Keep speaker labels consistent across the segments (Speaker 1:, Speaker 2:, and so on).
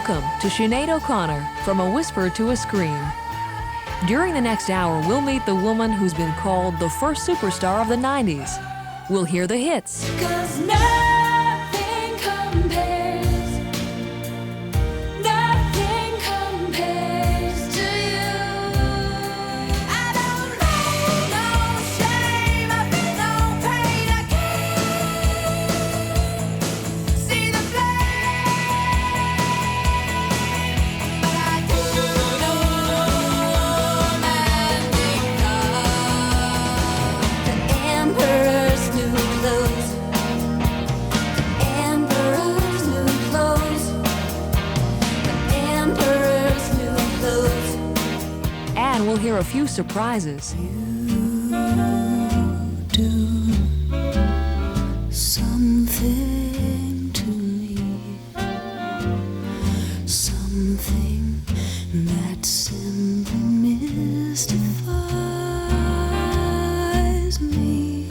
Speaker 1: Welcome to Sinéad O'Connor, From a Whisper to a Scream. During the next hour, we'll meet the woman who's been called the first superstar of the 90s. We'll hear the hits.
Speaker 2: 'Cause nothing compares, nothing compares to you. I don't know no shame, I feel no pain, I can't see the flame, but I do know romantic love. The emperor's new clothes, the emperor's new clothes, the emperor's new clothes.
Speaker 1: And we'll hear a few surprises.
Speaker 2: Do something to me, something that simply mystifies me.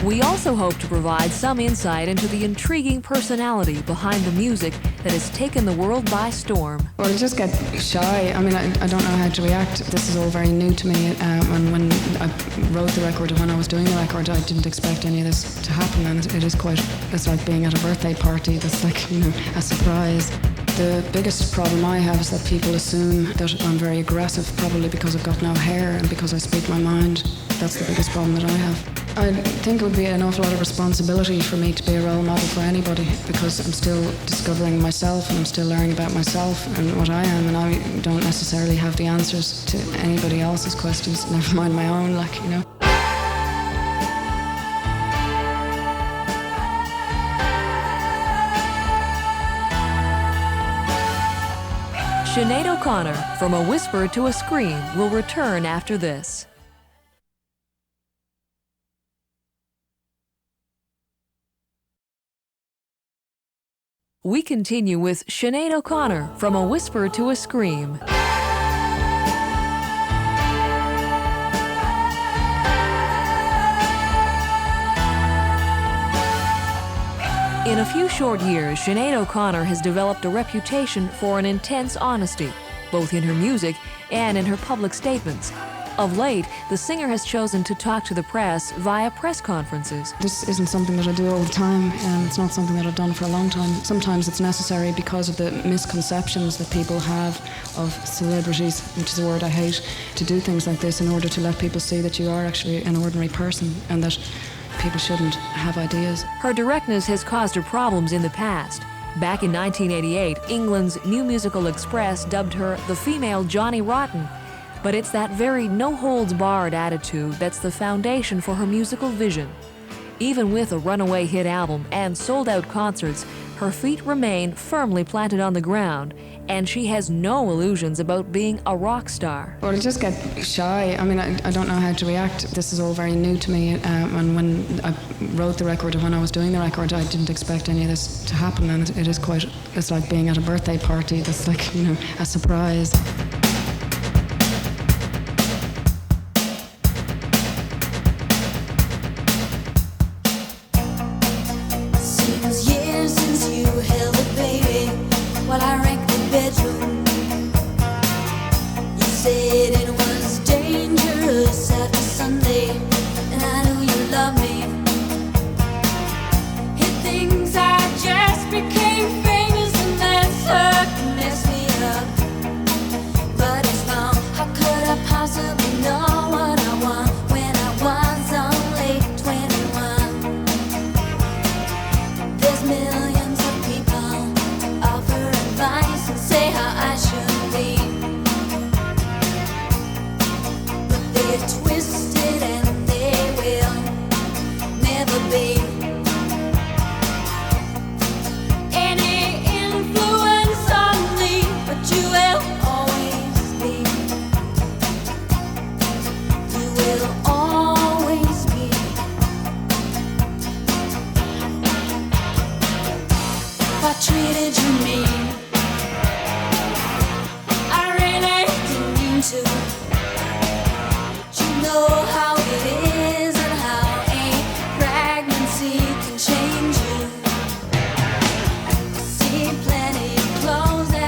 Speaker 1: We also hope to provide some insight into the intriguing personality behind the music that has taken the world by storm.
Speaker 3: Well, I just get shy. I mean, I don't know how to react. This is all very new to me. And when I wrote the record and when I was doing the record, I didn't expect any of this to happen. And it is quite, it's like being at a birthday party. That's like, a surprise. The biggest problem I have is that people assume that I'm very aggressive, probably because I've got no hair and because I speak my mind. That's the biggest problem that I have. I think it would be an awful lot of responsibility for me to be a role model for anybody, because I'm still discovering myself and I'm still learning about myself and what I am, and I don't necessarily have the answers to anybody else's questions, never mind my own,
Speaker 1: Sinéad O'Connor, From a Whisper to a Scream, will return after this. We continue with Sinéad O'Connor, From a Whisper to a Scream. In a few short years, Sinéad O'Connor has developed a reputation for an intense honesty, both in her music and in her public statements. Of late, the singer has chosen to talk to the press via press conferences.
Speaker 3: This isn't something that I do all the time, and it's not something that I've done for a long time. Sometimes it's necessary because of the misconceptions that people have of celebrities, which is a word I hate, to do things like this in order to let people see that you are actually an ordinary person and that people shouldn't have ideas.
Speaker 1: Her directness has caused her problems in the past. Back in 1988, England's New Musical Express dubbed her the female Johnny Rotten. But it's that very no-holds-barred attitude that's the foundation for her musical vision. Even with a runaway hit album and sold-out concerts, her feet remain firmly planted on the ground, and she has no illusions about being a rock star.
Speaker 3: Well, I just get shy. I mean, I don't know how to react. This is all very new to me. And when I wrote the record and when I was doing the record, I didn't expect any of this to happen. And it is quite, it's like being at a birthday party. That's like, a surprise.
Speaker 2: Seems years since you held a baby while I ranked the bedroom. You said it was dangerous after Sunday, and I knew you loved me. Hit things, I just became famous, and that's hurt and messed me up. But it's wrong, how could I possibly know what I want when I was only 21? There's millions of people offer advice and say how I should be, but they're twisted and they will never be any influence on me, but you will always be. You will always be. If I treated you mean, I really didn't mean to. You know how it is and how a pregnancy can change you. See plenty of clothes that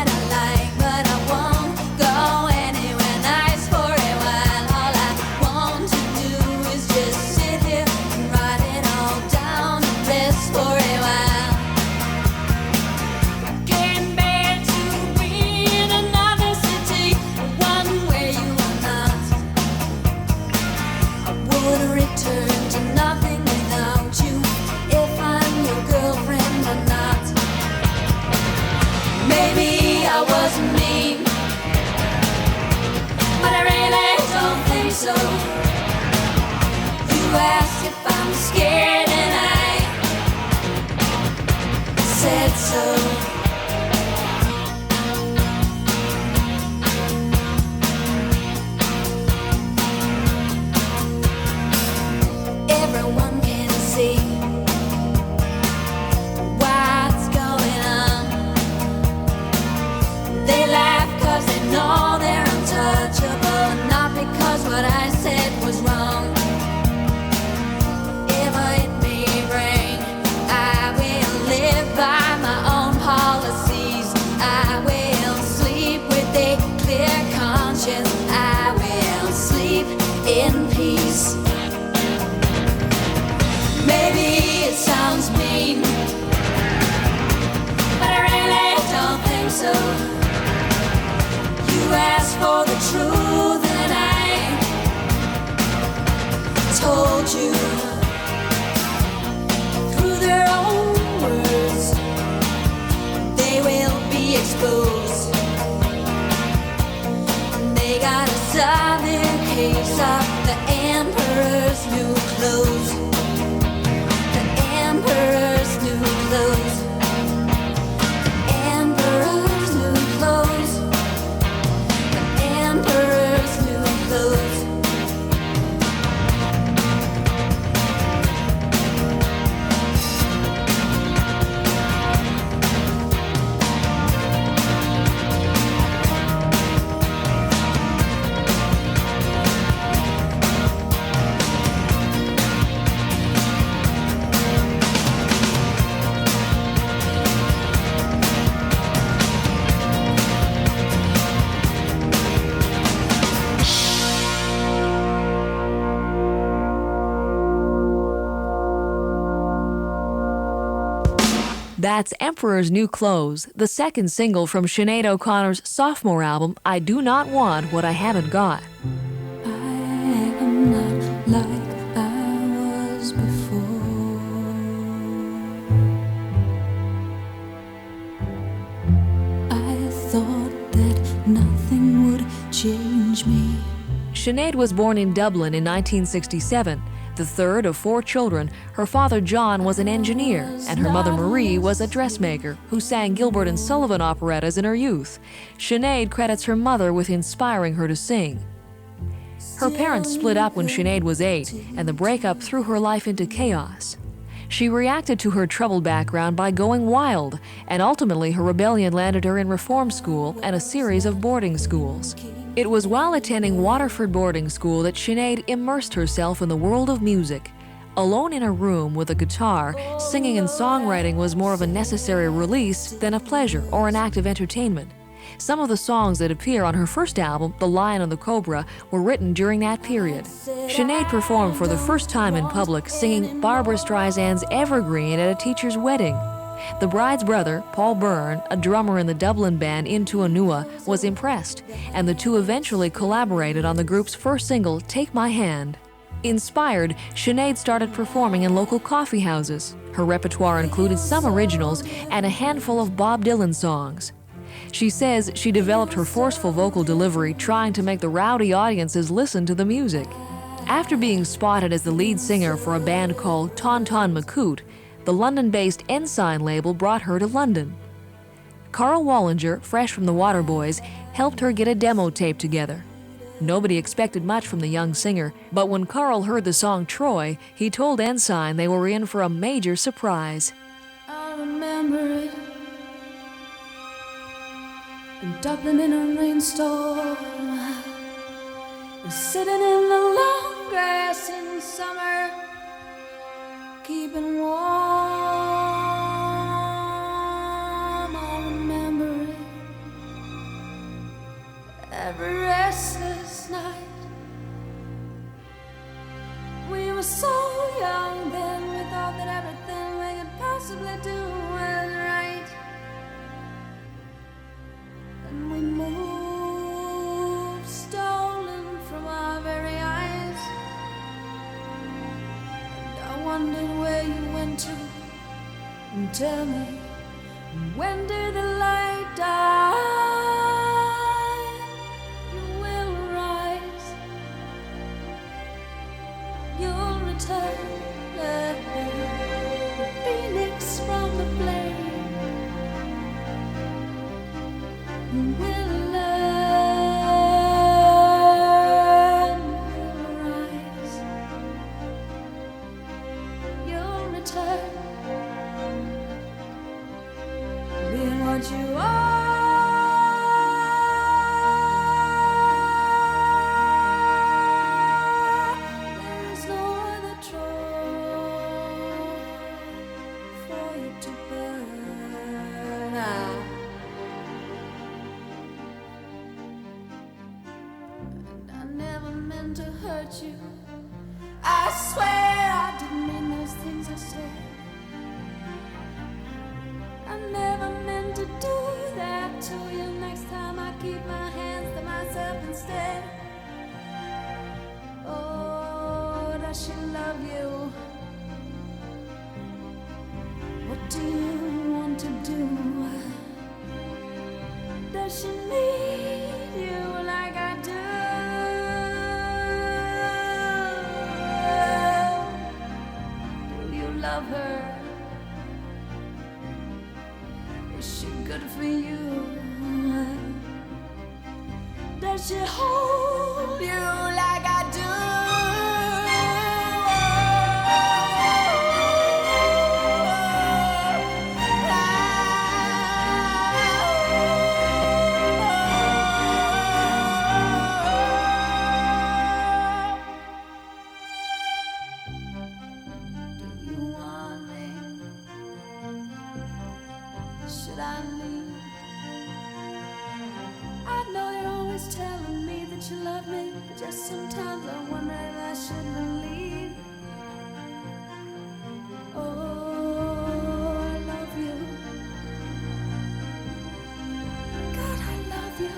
Speaker 2: so. You asked if I'm scared and I said so. Everyone can see what's going on. They laugh cause they know they're untouchable, not because what I said was wrong. If it may bring, I will live by my own policies. I will sleep with a clear conscience. I will sleep in peace. Maybe it sounds mean, but I really don't think so. You asked for the truth and I told you. Through their own words, they will be exposed. They got a southern case of the emperor's new clothes. Emperor's new clothes. Emperor's new clothes. Emperor's new clothes.
Speaker 1: That's Emperor's New Clothes, the second single from Sinead O'Connor's sophomore album, I Do Not Want What I Haven't Got.
Speaker 2: I am not like I was before. I thought that nothing would change me.
Speaker 1: Sinead was born in Dublin in 1967. The third of 4 children, her father John was an engineer, and her mother Marie was a dressmaker who sang Gilbert and Sullivan operettas in her youth. Sinead credits her mother with inspiring her to sing. Her parents split up when Sinead was 8, and the breakup threw her life into chaos. She reacted to her troubled background by going wild, and ultimately her rebellion landed her in reform school and a series of boarding schools. It was while attending Waterford boarding school that Sinead immersed herself in the world of music. Alone in a room with a guitar, singing and songwriting was more of a necessary release than a pleasure or an act of entertainment. Some of the songs that appear on her first album, The Lion and the Cobra, were written during that period. Sinead performed for the first time in public singing Barbra Streisand's Evergreen at a teacher's wedding. The bride's brother, Paul Byrne, a drummer in the Dublin band Into Anua, was impressed, and the two eventually collaborated on the group's first single, Take My Hand. Inspired, Sinead started performing in local coffee houses. Her repertoire included some originals and a handful of Bob Dylan songs. She says she developed her forceful vocal delivery trying to make the rowdy audiences listen to the music. After being spotted as the lead singer for a band called Ton Ton Macoute, the London-based Ensign label brought her to London. Carl Wallinger, fresh from the Waterboys, helped her get a demo tape together. Nobody expected much from the young singer, but when Carl heard the song Troy, he told Ensign they were in for a major surprise.
Speaker 2: I remember it in Dublin in a rainstorm. We're sitting in the long grass in summer, keeping warm. I remember it every restless night. We were so young then, we thought that everything we could possibly do was right. And we moved, stolen from our very eyes. And I wondered where you went to. And tell me, when did the light die? You will rise what you are. There is no other troll for you to burn out. And I never meant to hurt you. I swear I didn't mean those things I said. I never meant to do that to you. Next time I keep my hands to myself instead. Oh, does she love you? What do you want to do? Does she need you like I do? Do you love her? Is she good for you? Does she hold you like I do? Do you want me? Should I leave? I know you're always telling me that you love me, but just sometimes I wonder if I should believe. Oh, I love you. God, I love you.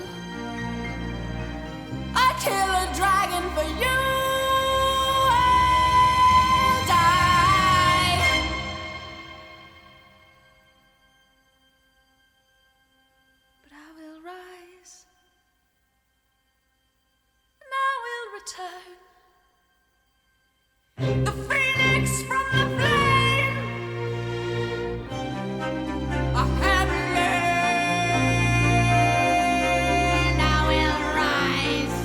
Speaker 2: I'd kill a dragon for you. I'll die. But I will rise, and I will return. The phoenix from the flame. I have learned I will rise,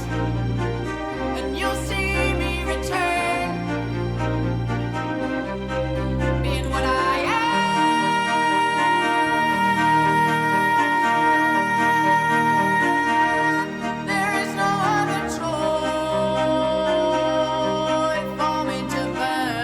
Speaker 2: and you'll see me return, being what I am. There is no other choice for me to burn.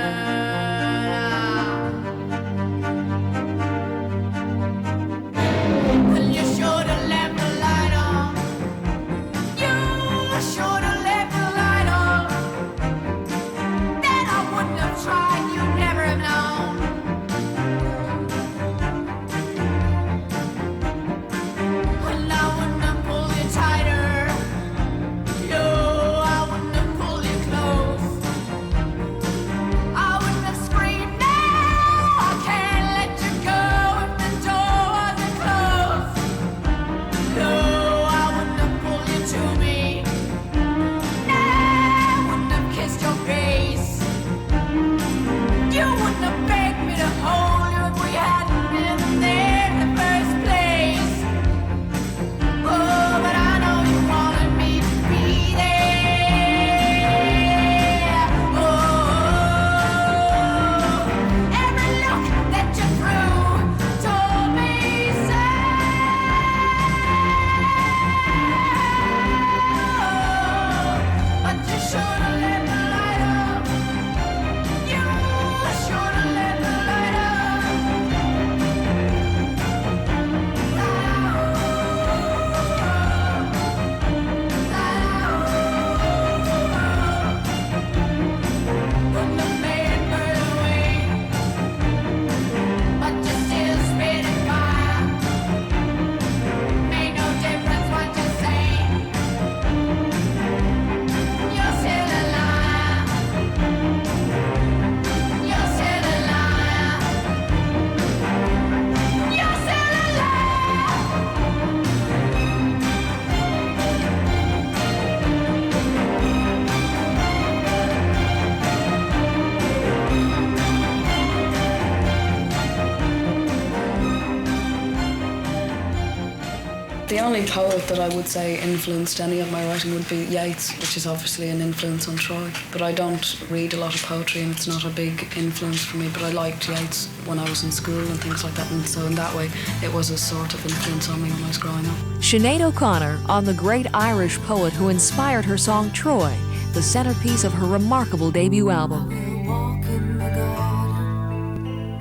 Speaker 3: The only poet that I would say influenced any of my writing would be Yeats, which is obviously an influence on Troy. But I don't read a lot of poetry and it's not a big influence for me, but I liked Yeats when I was in school and things like that, and so in that way it was a sort of influence on me when I was growing up.
Speaker 1: Sinéad O'Connor on the great Irish poet who inspired her song Troy, the centerpiece of her remarkable debut album.
Speaker 2: Walk in the garden,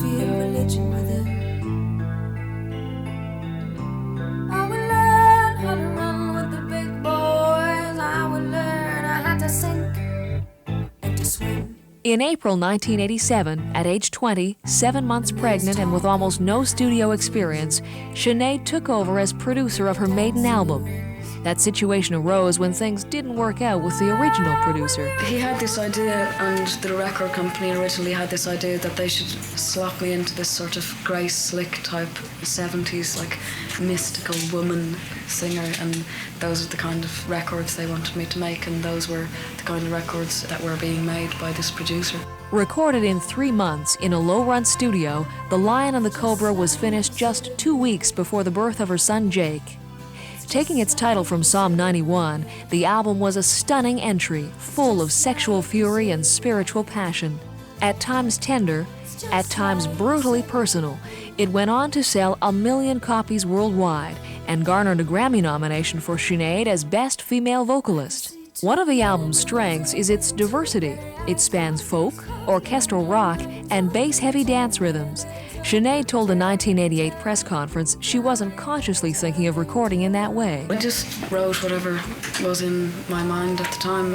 Speaker 2: feel religion within. I would learn how to run with the big boys. I would learn I had to sink and to swim.
Speaker 1: In April 1987, at age 20, 7 months pregnant and with almost no studio experience, Sinéad took over as producer of her maiden album. That situation arose when things didn't work out with the original producer.
Speaker 3: He had this idea, and the record company originally had this idea that they should slot me into this sort of Grace Slick type 70s, like mystical woman singer, and those are the kind of records they wanted me to make, and those were the kind of records that were being made by this producer.
Speaker 1: Recorded in 3 months in a low-run studio, The Lion and the Cobra was finished just 2 weeks before the birth of her son Jake. Taking its title from Psalm 91, the album was a stunning entry, full of sexual fury and spiritual passion. At times tender, at times brutally personal, it went on to sell 1 million copies worldwide and garnered a Grammy nomination for Sinéad as Best Female Vocalist. One of the album's strengths is its diversity. It spans folk, orchestral rock, and bass-heavy dance rhythms. Sinéad told a 1988 press conference she wasn't consciously thinking of recording in that way.
Speaker 3: I just wrote whatever was in my mind at the time.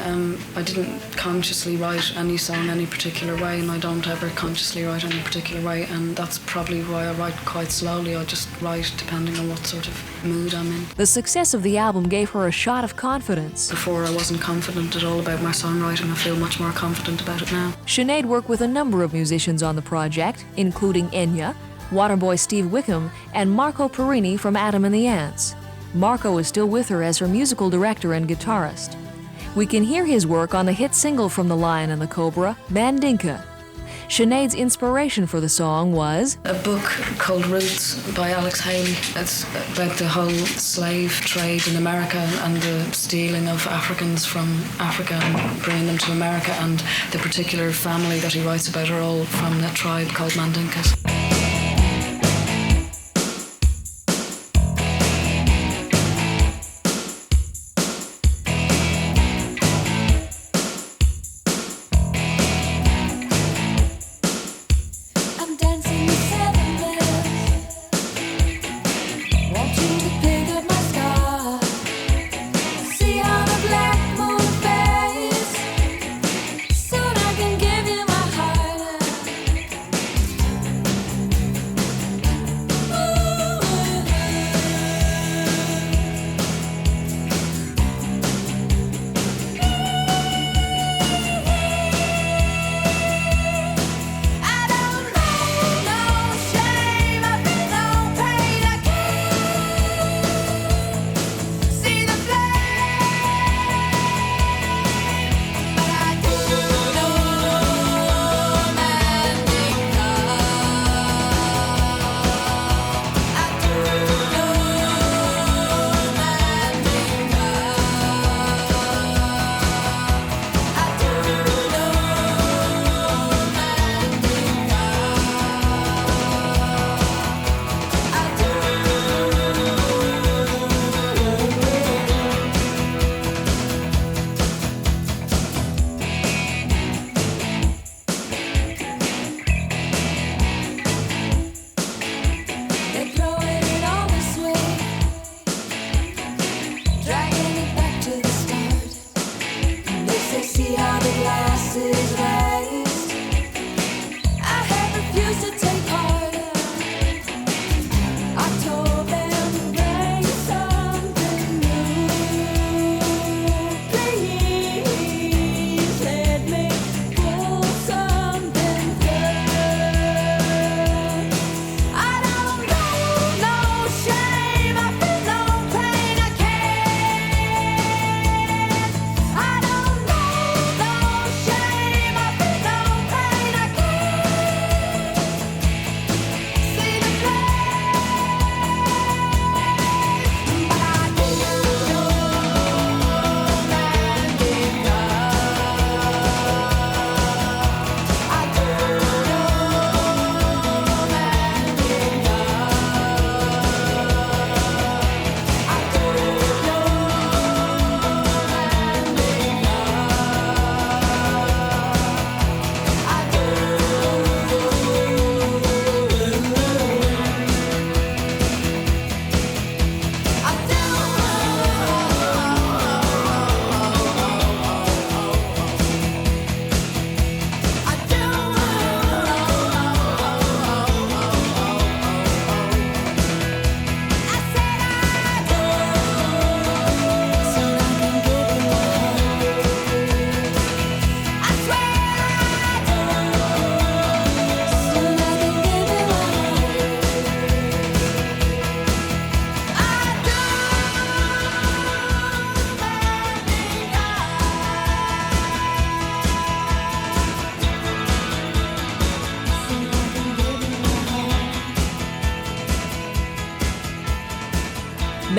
Speaker 3: I didn't consciously write any song any particular way, and I don't ever consciously write any particular way, and that's probably why I write quite slowly. I just write depending on what sort of mood I'm in.
Speaker 1: The success of the album gave her a shot of confidence.
Speaker 3: Before I wasn't confident at all about my songwriting. I feel much more confident about it now.
Speaker 1: Sinéad worked with a number of musicians on the project, including Enya, Waterboy Steve Wickham, and Marco Perini from Adam and the Ants. Marco is still with her as her musical director and guitarist. We can hear his work on the hit single from The Lion and the Cobra, Mandinka. Sinéad's inspiration for the song was
Speaker 3: a book called Roots by Alex Haley. It's about the whole slave trade in America and the stealing of Africans from Africa and bringing them to America, and the particular family that he writes about are all from a tribe called Mandinkas.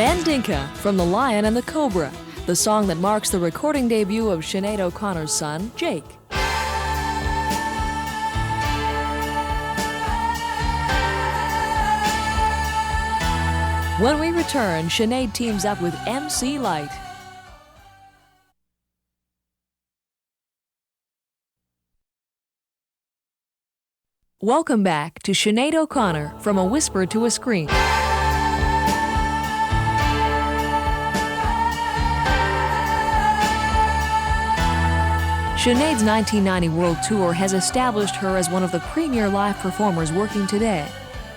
Speaker 1: Mandinka from The Lion and the Cobra, the song that marks the recording debut of Sinead O'Connor's son, Jake. When we return, Sinead teams up with MC Light. Welcome back to Sinead O'Connor, From a Whisper to a Scream. Sinead's 1990 World Tour has established her as one of the premier live performers working today.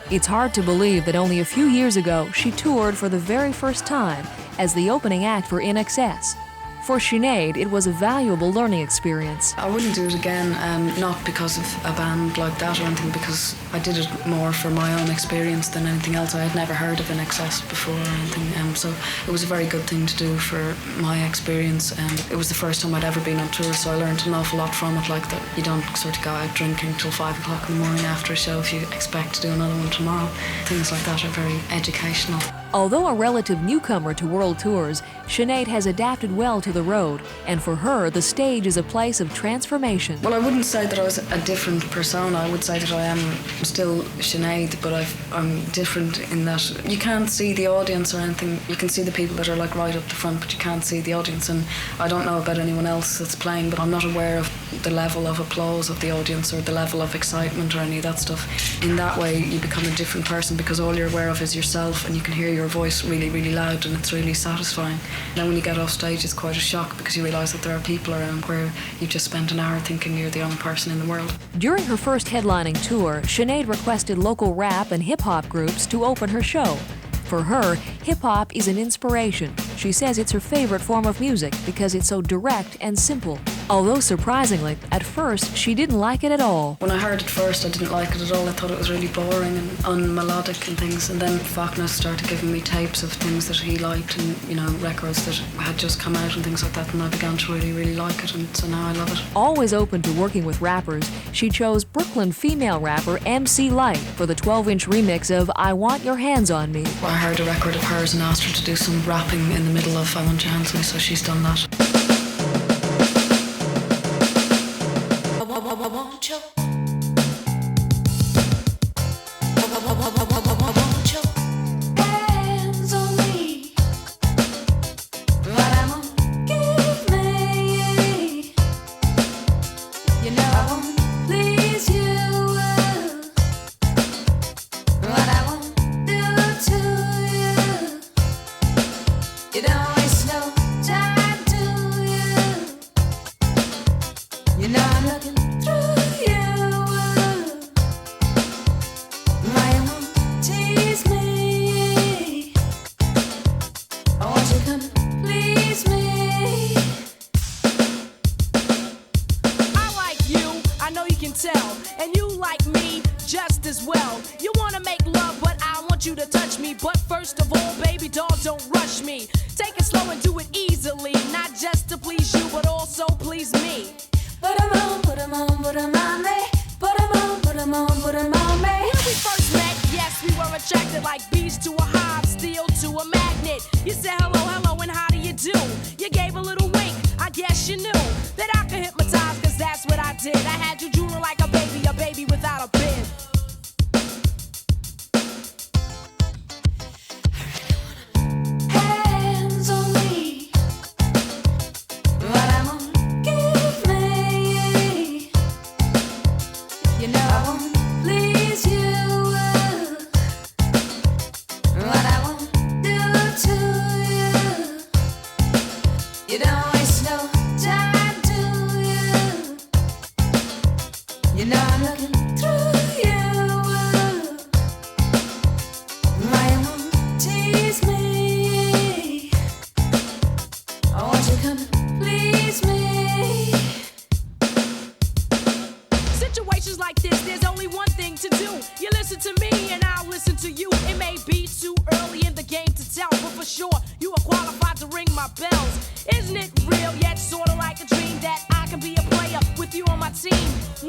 Speaker 1: It's hard to believe that only a few years ago she toured for the very first time as the opening act for In Excess. For Sinead, it was a valuable learning experience.
Speaker 3: I wouldn't do it again, not because of a band like that or anything, because I did it more for my own experience than anything else. I had never heard of In Excess before or anything, so it was a very good thing to do for my experience. It was the first time I'd ever been on tour, so I learned an awful lot from it, like that you don't sort of go out drinking till 5 o'clock in the morning after a show if you expect to do another one tomorrow. Things like that are very educational.
Speaker 1: Although a relative newcomer to world tours, Sinead has adapted well to the road, and for her, the stage is a place of transformation.
Speaker 3: Well, I wouldn't say that I was a different persona. I would say that I am still Sinead, but I'm different in that you can't see the audience or anything. You can see the people that are like right up the front, but you can't see the audience. And I don't know about anyone else that's playing, but I'm not aware of the level of applause of the audience or the level of excitement or any of that stuff. In that way, you become a different person because all you're aware of is yourself, and you can hear your voice really, really loud, and it's really satisfying. Then when you get off stage, it's quite a shock because you realise that there are people around where you've just spent an hour thinking you're the only person in the world.
Speaker 1: During her first headlining tour, Sinead requested local rap and hip-hop groups to open her show. For her, hip-hop is an inspiration. She says it's her favorite form of music because it's so direct and simple. Although surprisingly, at first she didn't like it at all.
Speaker 3: When I heard it first, I didn't like it at all. I thought it was really boring and unmelodic and things. And then Faulkner started giving me tapes of things that he liked and, records that had just come out and things like that. And I began to really, really like it. And so now I love it.
Speaker 1: Always open to working with rappers, she chose Brooklyn female rapper MC Light for the 12-inch remix of I Want Your Hands on Me.
Speaker 3: I heard a record of hers and asked her to do some rapping in the middle of I Want Your Hands on Me, so she's done that.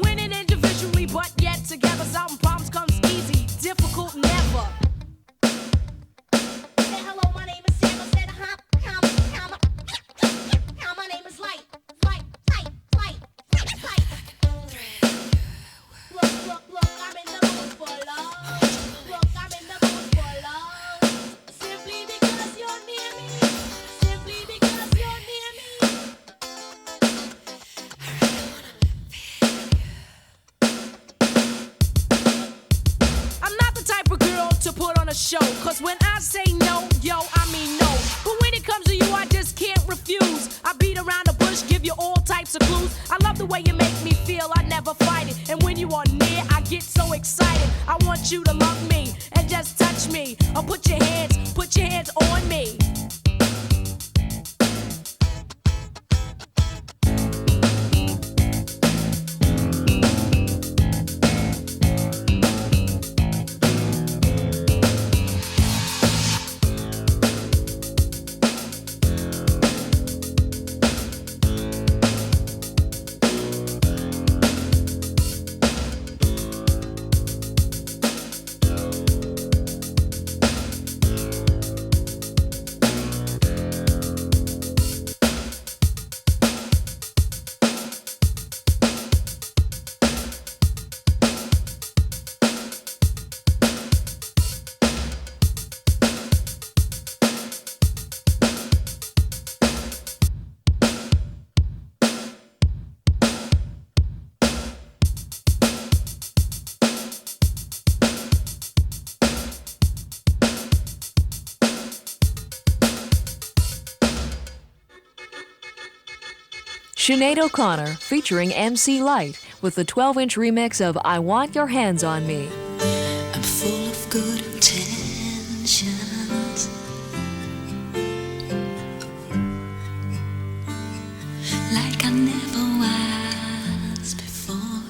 Speaker 2: Winning individually, but yet together, solving problems comes easy, difficult never. Hey, hello, my name is
Speaker 4: to put on a show. Cause when I say no, yo, I mean no. But when it comes to you, I just can't refuse. I beat around the bush, give you all types of clues. I love the way you make me feel, I never fight it. And when you are near, I get so excited. I want you to love me and just touch me. Or put your hands on me.
Speaker 1: Sinead O'Connor featuring MC Light with the 12-inch remix of I Want Your Hands on Me.
Speaker 2: I'm full of good intentions, like I never was before.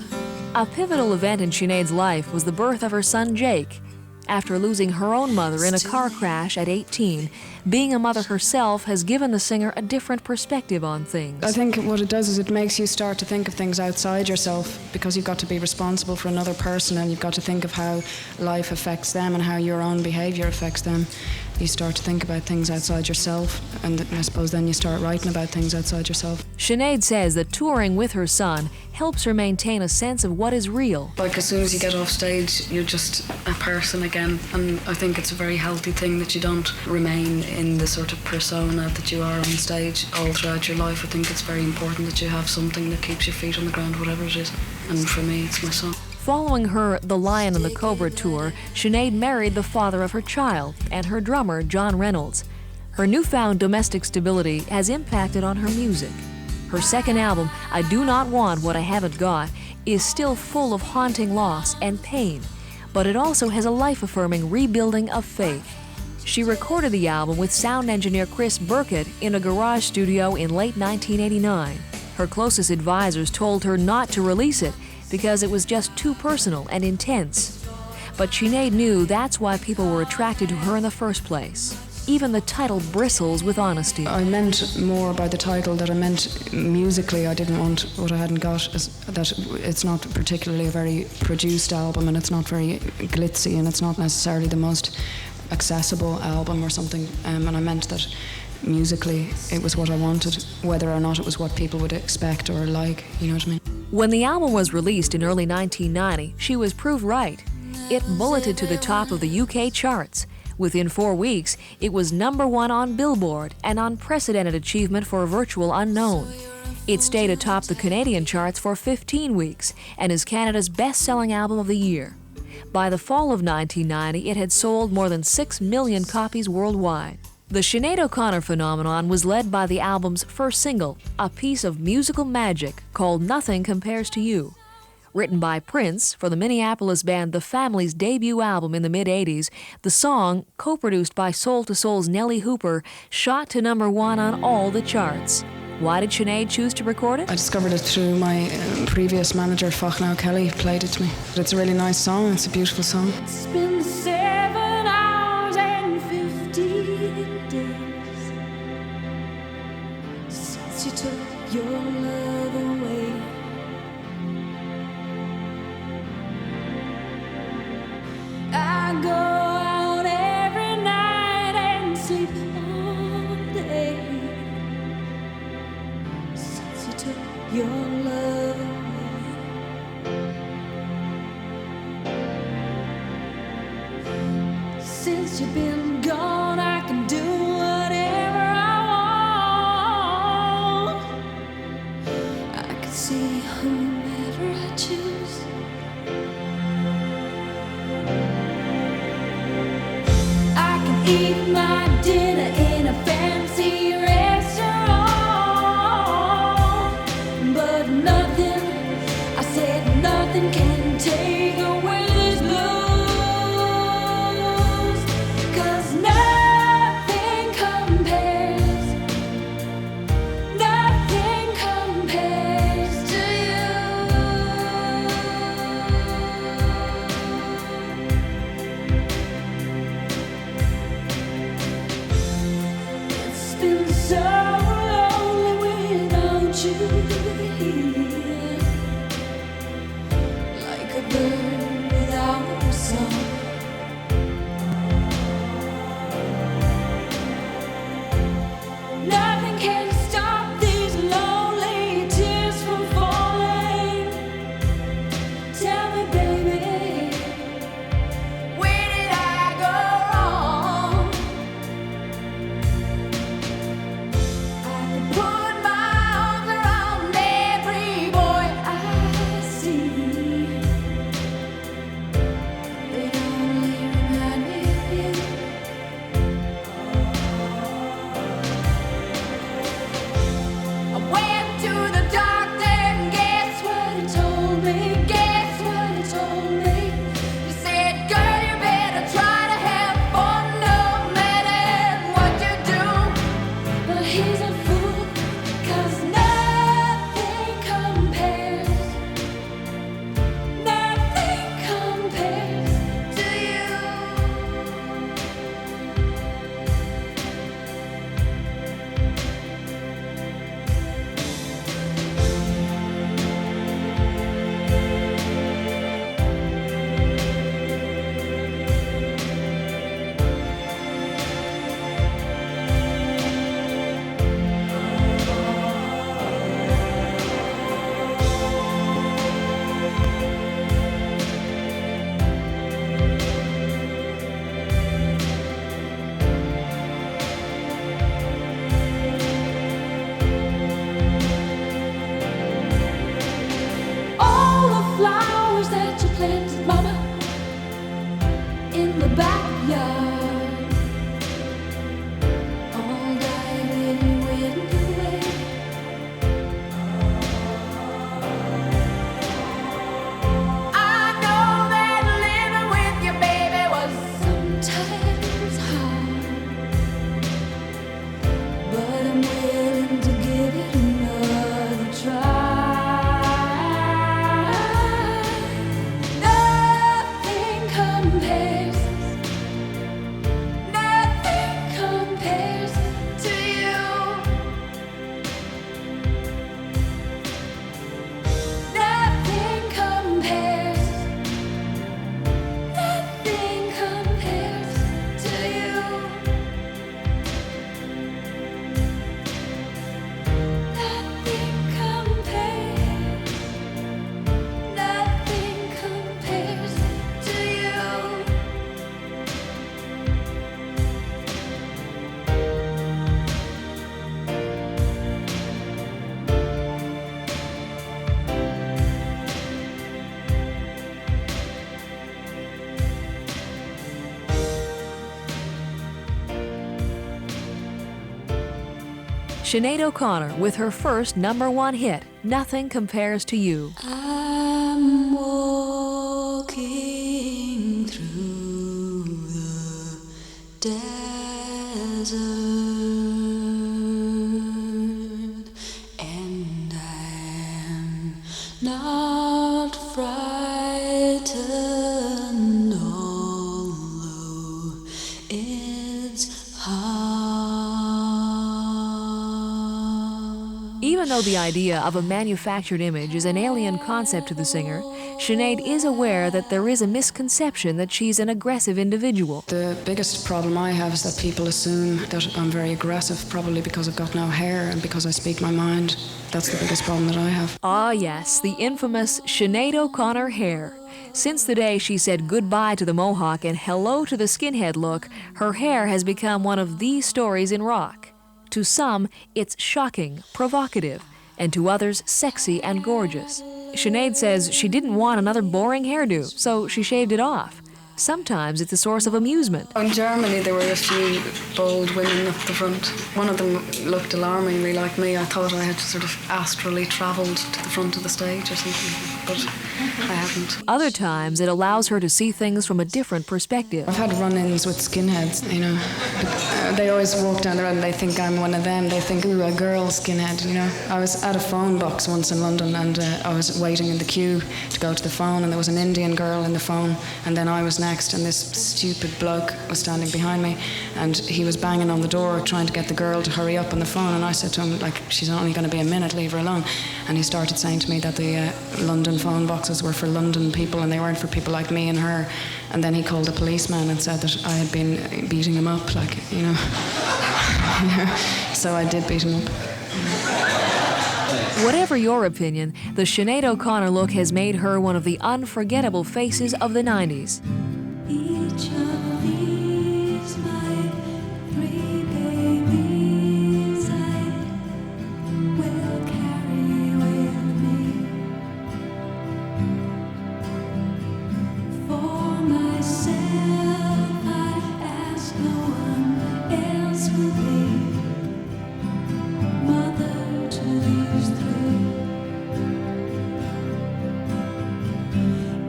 Speaker 1: A pivotal event in Sinead's life was the birth of her son Jake. After losing her own mother in a car crash at 18, being a mother herself has given the singer a different perspective on things.
Speaker 3: I think what it does is it makes you start to think of things outside yourself, because you've got to be responsible for another person and you've got to think of how life affects them and how your own behaviour affects them. You start to think about things outside yourself, and I suppose then you start writing about things outside yourself.
Speaker 1: Sinead says that touring with her son helps her maintain a sense of what is real.
Speaker 3: Like, as soon as you get off stage, you're just a person again, and I think it's a very healthy thing that you don't remain in the sort of persona that you are on stage all throughout your life. I think it's very important that you have something that keeps your feet on the ground, whatever it is, and for me it's my son.
Speaker 1: Following her The Lion and the Cobra tour, Sinead married the father of her child and her drummer, John Reynolds. Her newfound domestic stability has impacted on her music. Her second album, I Do Not Want What I Haven't Got, is still full of haunting loss and pain, but it also has a life-affirming rebuilding of faith. She recorded the album with sound engineer Chris Burkett in a garage studio in late 1989. Her closest advisors told her not to release it because it was just too personal and intense. But Sinead knew that's why people were attracted to her in the first place. Even the title bristles with honesty.
Speaker 3: I meant more by the title that I meant musically. I didn't want what I hadn't got. That it's not particularly a very produced album, and it's not very glitzy, and it's not necessarily the most accessible album or something. And I meant that musically it was what I wanted, whether or not it was what people would expect or like, you know what I mean?
Speaker 1: When the album was released in early 1990, she was proved right. It bulleted to the top of the UK charts. Within 4 weeks, it was #1 on Billboard, an unprecedented achievement for a virtual unknown. It stayed atop the Canadian charts for 15 weeks and is Canada's best-selling album of the year. By the fall of 1990, it had sold more than 6 million copies worldwide. The Sinead O'Connor phenomenon was led by the album's first single, a piece of musical magic called Nothing Compares to You. Written by Prince for the Minneapolis band The Family's debut album in the mid-'80s, the song, co-produced by Soul to Soul's Nellie Hooper, shot to #1 on all the charts. Why did Sinead choose to record it?
Speaker 3: I discovered it through my previous manager, Fachnow Kelly, played it to me. It's a really nice song, it's a beautiful song.
Speaker 2: It's been 7 hours and 15 days since you took your love away. I go out every night and sleep all day since you took your love away. Since you've been gone, I can do whatever I want. I can see whomever I choose. eat my dinner in a fancy restaurant, but nothing, I said nothing can take away these blues, 'cause nothing compares to you. It's been so lonely without you here, like a bird without a song. Nothing can stop these lonely tears from falling. Tell me, baby, where did I go wrong? I could put my arms around every boy I see. They only remind me of you. I went to the doctor and guess what he told me? Guess what he told me? He said, girl, you better try to have fun no matter what you do. But he's a fool, 'cause nothing compares to you. All the flowers that you planted, mama, in the backyard, all died when you went away. I know that living with your baby was sometimes hard, but I'm willing to give it another try. Nothing compares to you. Nothing compares to you. Nothing compares to you.
Speaker 1: Sinead O'Connor with her first #1 hit, Nothing Compares to You.
Speaker 2: I'm walking through the desert, and I'm not frightened, although it's hard.
Speaker 1: Even though the idea of a manufactured image is an alien concept to the singer, Sinead is aware that there is a misconception that she's an aggressive individual.
Speaker 3: The biggest problem I have is that people assume that I'm very aggressive, probably because I've got no hair and because I speak my mind. That's the biggest problem that I have.
Speaker 1: Ah yes, the infamous Sinead O'Connor hair. Since the day she said goodbye to the mohawk and hello to the skinhead look, her hair has become one of the stories in rock. To some, it's shocking, provocative, and to others, sexy and gorgeous. Sinead says she didn't want another boring hairdo, so she shaved it off. Sometimes it's a source of amusement.
Speaker 3: In Germany, there were a few bold women up the front. One of them looked alarmingly like me. I thought I had sort of astrally travelled to the front of the stage or something, but I haven't.
Speaker 1: Other times it allows her to see things from a different perspective.
Speaker 3: I've had run-ins with skinheads, you know. They always walk down the road and they think I'm one of them. They think, ooh, a girl skinhead, you know. I was at a phone box once in London and I was waiting in the queue to go to the phone, and there was an Indian girl in the phone, and then I was next, and this stupid bloke was standing behind me, and he was banging on the door trying to get the girl to hurry up on the phone, and I said to him, like, she's only going to be a minute, leave her alone. And he started saying to me that the London phone boxes were for London people and they weren't for people like me and her. And then he called a policeman and said that I had been beating him up, like, you know. So I did beat him up.
Speaker 1: Whatever your opinion, the Sinead O'Connor look has made her one of the unforgettable faces of the 90s.
Speaker 2: Each of these, my 3 babies, I will carry with me. For myself, I ask no one else will be mother to these 3.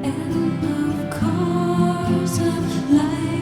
Speaker 2: And of course, I'm like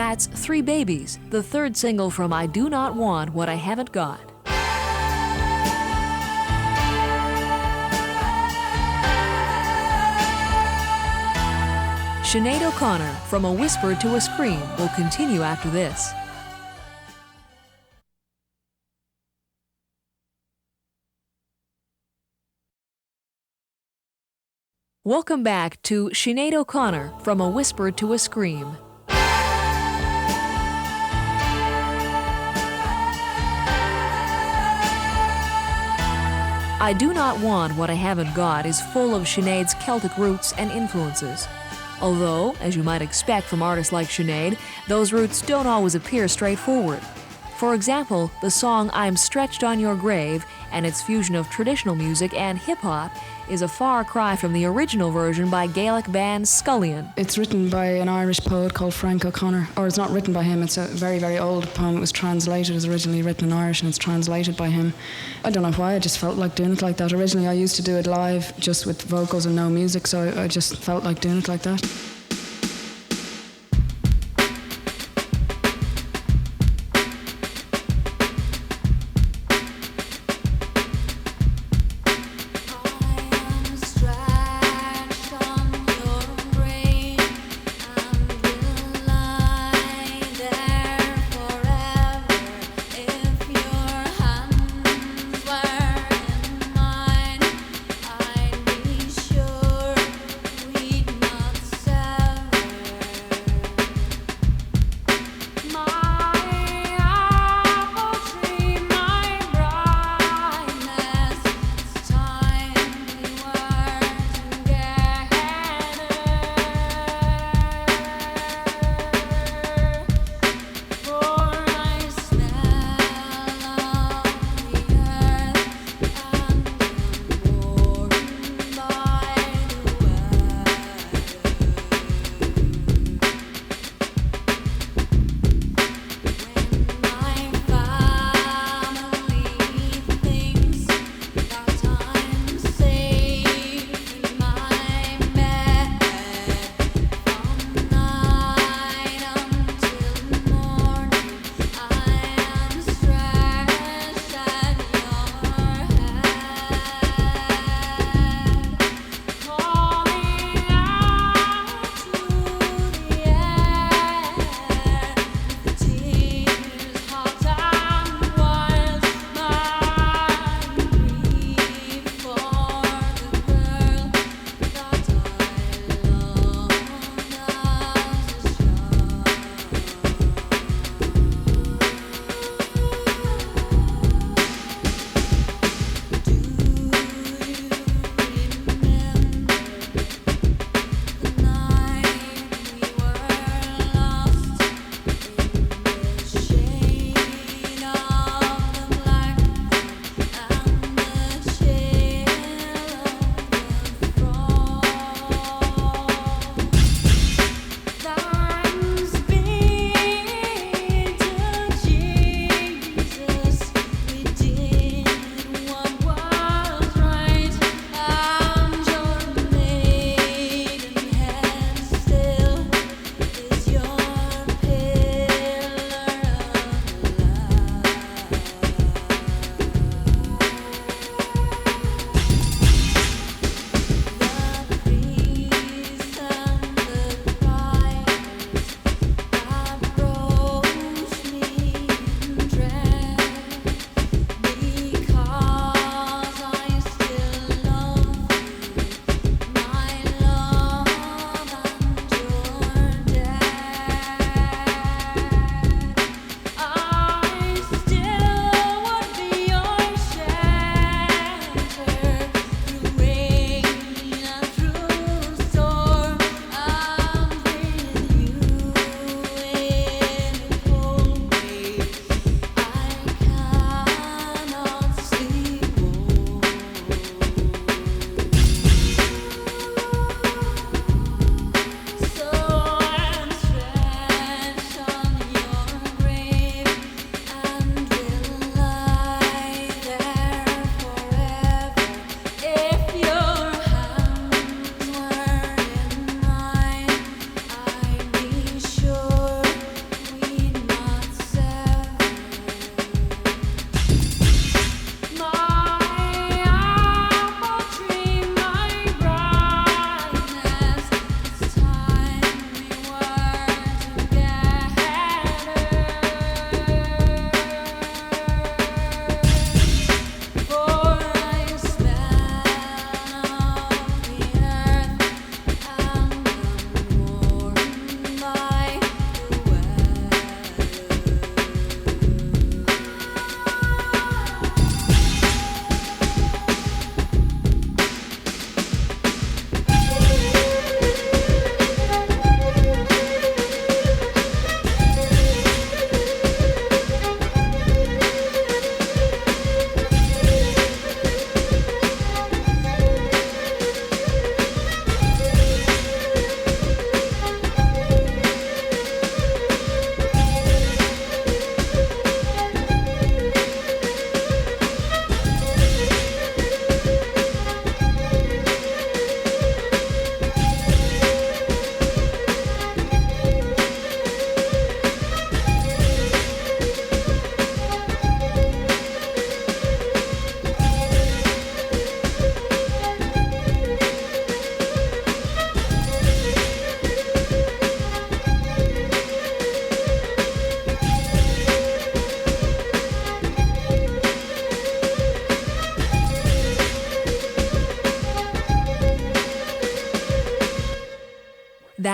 Speaker 1: That's Three Babies, the third single from I Do Not Want What I Haven't Got. Sinead O'Connor, From a Whisper to a Scream, will continue after this. Welcome back to Sinead O'Connor, From a Whisper to a Scream. I Do Not Want What I Haven't Got is full of Sinead's Celtic roots and influences. Although, as you might expect from artists like Sinead, those roots don't always appear straightforward. For example, the song I'm Stretched on Your Grave and its fusion of traditional music and hip-hop is a far cry from the original version by Gaelic band Scullion.
Speaker 3: It's written by an Irish poet called Frank O'Connor, or it's not written by him, it's a very, very old poem. It was translated, it was originally written in Irish and it's translated by him. I don't know why, I just felt like doing it like that. Originally I used to do it live, just with vocals and no music, so I just felt like doing it like that.
Speaker 2: Sure we'd not sell.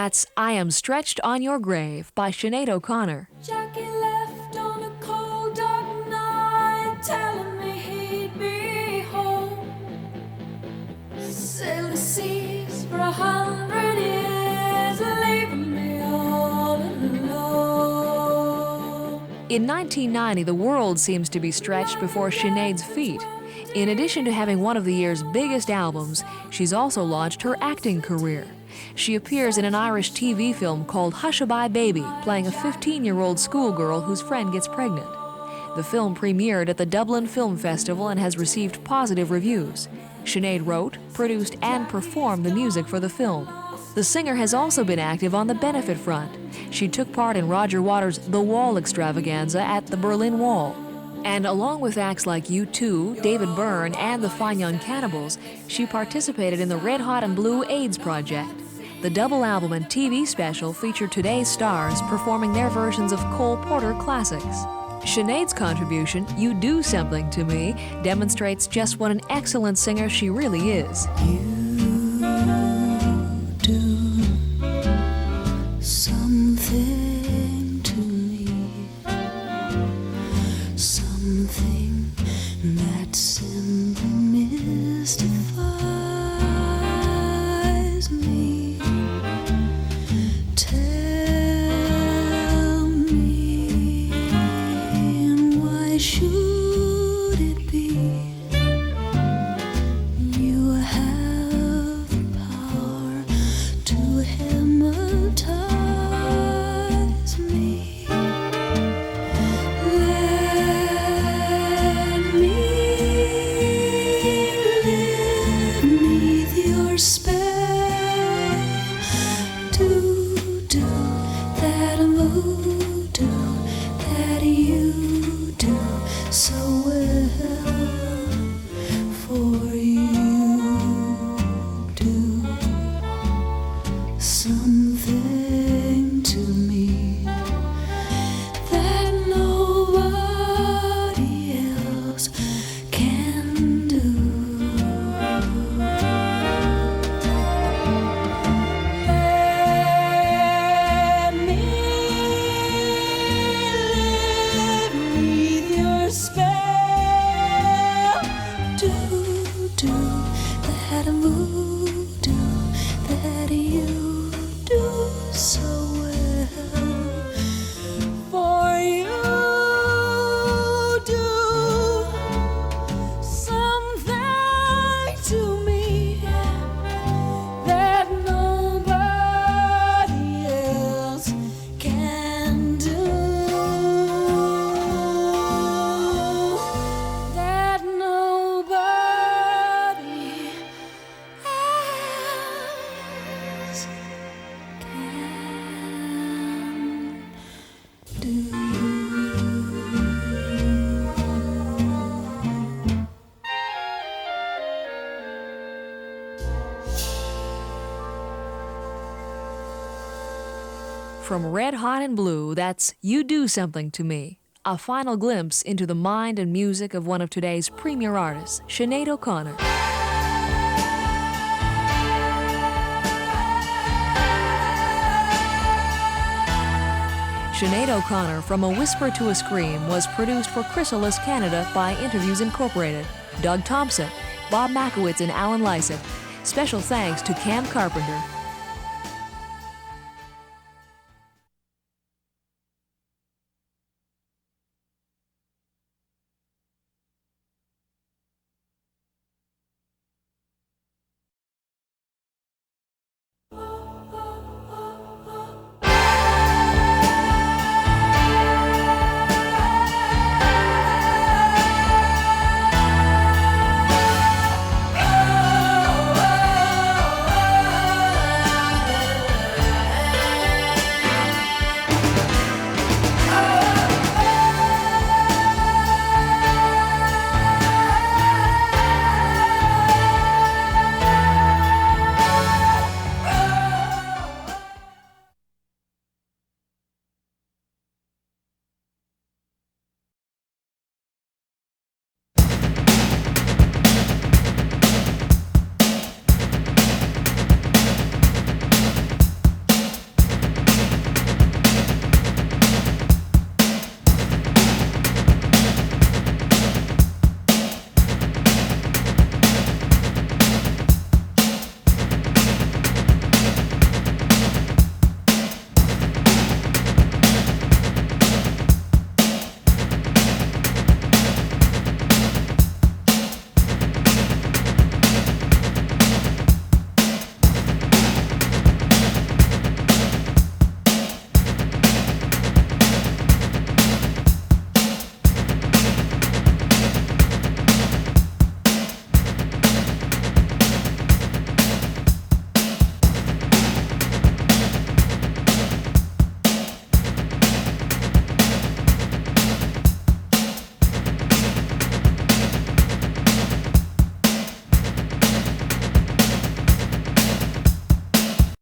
Speaker 1: That's I Am Stretched on Your Grave by Sinead O'Connor.
Speaker 2: Jackie left on a cold dark night, telling me he'd be home. Sailed the seas for 100 years, leaving me all alone.
Speaker 1: In 1990, the world seems to be stretched before Sinead's feet. In addition to having one of the year's biggest albums, she's also launched her acting career. She appears in an Irish TV film called Hushabye Baby, playing a 15-year-old schoolgirl whose friend gets pregnant. The film premiered at the Dublin Film Festival and has received positive reviews. Sinead wrote, produced, and performed the music for the film. The singer has also been active on the benefit front. She took part in Roger Waters' The Wall extravaganza at the Berlin Wall. And along with acts like U2, David Byrne, and the Fine Young Cannibals, she participated in the Red Hot and Blue AIDS Project. The double album and TV special feature today's stars performing their versions of Cole Porter classics. Sinead's contribution, You Do Something to Me, demonstrates just what an excellent singer she really is.
Speaker 2: You do something to me, something that simply mystifies me. Tell me, why should it be? You have the power to hypnotize me. Let me live beneath your spell. Do that voodoo that you do so well. For you do something to me that nobody else can do. Let me live beneath your spell. Do that voodoo that you do so well. For you do something to me that nobody else can do. That nobody else can do.
Speaker 1: From Red Hot and Blue, that's You Do Something to Me, a final glimpse into the mind and music of one of today's premier artists, Sinead O'Connor. Sinead O'Connor, From a Whisper to a Scream, was produced for Chrysalis Canada by Interviews Incorporated, Doug Thompson, Bob Makowitz, and Alan Lysett. Special thanks to Cam Carpenter.